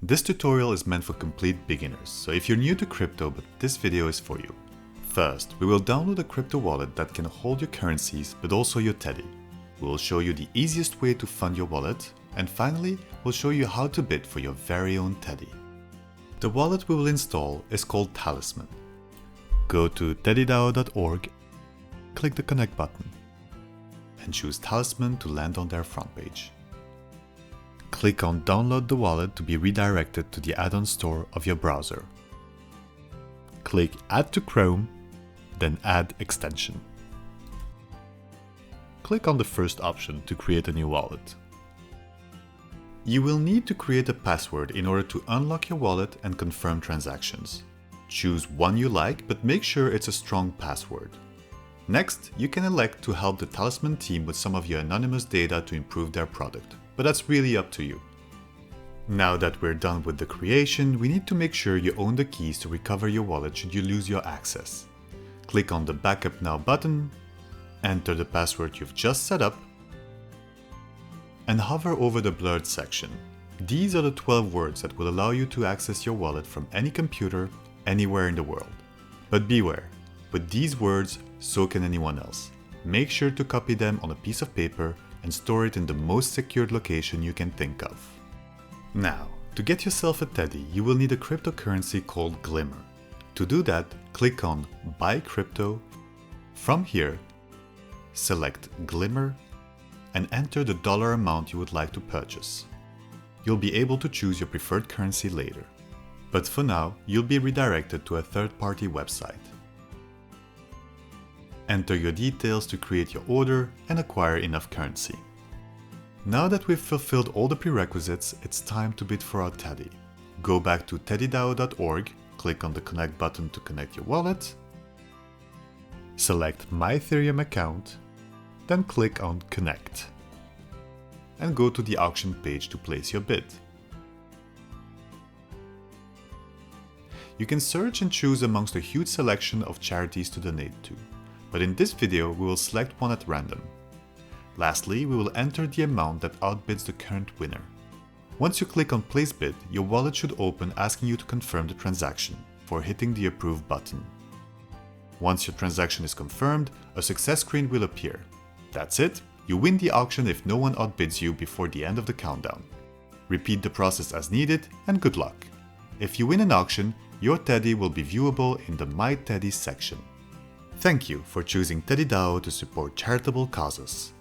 This tutorial is meant for complete beginners, so if you're new to crypto, but this video is for you. First, we will download a crypto wallet that can hold your currencies, but also your Teddy. We will show you the easiest way to fund your wallet, and finally, we'll show you how to bid for your very own Teddy. The wallet we will install is called Talisman. Go to TeddyDAO.org, click the Connect button, and choose Talisman to land on their front page. Click on Download the wallet to be redirected to the add-on store of your browser. Click Add to Chrome, then Add Extension. Click on the first option to create a new wallet. You will need to create a password in order to unlock your wallet and confirm transactions. Choose one you like, but make sure it's a strong password. Next, you can elect to help the Talisman team with some of your anonymous data to improve their product, but that's really up to you. Now that we're done with the creation, we need to make sure you own the keys to recover your wallet should you lose your access. Click on the Backup Now button, enter the password you've just set up, and hover over the blurred section. These are the 12 words that will allow you to access your wallet from any computer, anywhere in the world. But beware, with these words, so can anyone else. Make sure to copy them on a piece of paper and store it in the most secured location you can think of. Now, to get yourself a Teddy, you will need a cryptocurrency called GLMR. To do that, click on Buy Crypto. From here, select GLMR and enter the dollar amount you would like to purchase. You'll be able to choose your preferred currency later. But for now, you'll be redirected to a third-party website. Enter your details to create your order and acquire enough currency. Now that we've fulfilled all the prerequisites, it's time to bid for our Teddy. Go back to TeddyDAO.org, click on the Connect button to connect your wallet, select My Ethereum account, then click on Connect, and go to the auction page to place your bid. You can search and choose amongst a huge selection of charities to donate to, but in this video we will select one at random. Lastly, we will enter the amount that outbids the current winner. Once you click on Place Bid, your wallet should open asking you to confirm the transaction before hitting the Approve button. Once your transaction is confirmed, a success screen will appear. That's it, you win the auction if no one outbids you before the end of the countdown. Repeat the process as needed and good luck. If you win an auction, your Teddy will be viewable in the My Teddy section. Thank you for choosing TeddyDAO to support charitable causes.